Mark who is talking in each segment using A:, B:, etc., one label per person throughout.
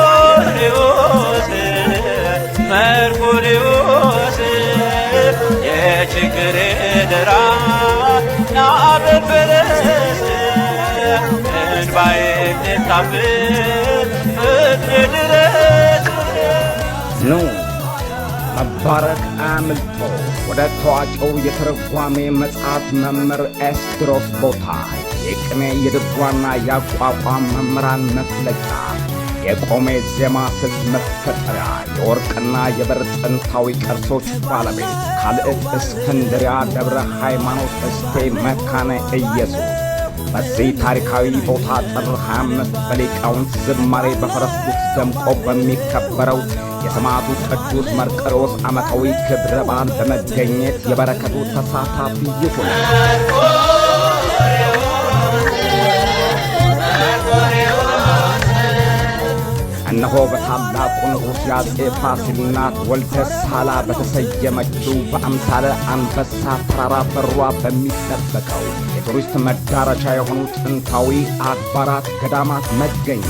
A: መርቆሬዎስ መርቆሬዎስ የችግሬ ደራሽ ናበፈረስ እንባዬ ልታብስ ፍቅር ድረስ
B: ኑ መባረክ አያምልጦ ወደ ታዋቂው የተረጓሜ መጽሐፍ መምህር ኤስድሮስ ቦታ የቅኔ የድጓና የአቋቋም መምህራን መፍለቂያ የቆሜ ዜማ ስልት መፈጠሪያ የወርቅና የበር ጥንታዊ ቅርሶች ባለቤት ካልዕት እስክንድርያ ደብረ ሃይማኖት እስቴ መካነ ኢየሱስ በዚህ ታሪካዊ ቦታ ጥር 25 በሊቃውንት ዝማሬ በፈረስ ጉግስ ደምቆ በሚከበረው የሰማዕቱ ቅዱስ መርቆሬዎስ ዓመታዊ ክብረ በዓል በመገኘት የበረከቱ ተሳታፊ ይሁኑ። እነሆ በታላቁ ንጉሥ የአፄ ፋሲል እናት ወልደ ሳህላ በተሰየመችው በአምሳለ አንበሳ ተራራ በሯ በሚጠበቀው የቱሪስት መዳረሻ የሆኑ ጥንታዊ አድባራት ገዳማት መገኛ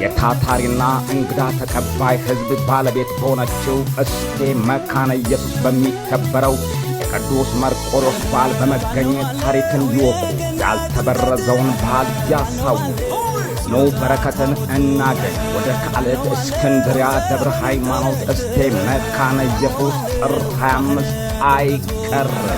B: የታታሪና እንግዳ ተቀባይ ሕዝብ ባለቤት በሆነችው እስቴ መካነ ኢየሱስ በሚከበረው የቅዱስ መርቆሬዎስ በዓል በመገኘት ታሪክን ይወቁ፣ ያልተበረዘውን ባህል ያሳውቁ። ኑ በረከትን እናገኝ። ወደ ካልዕት እስክንድርያ ደብረ ሃይማኖት እስቴ መካነ ኢየሱስ ጥር 25 አይቀርም።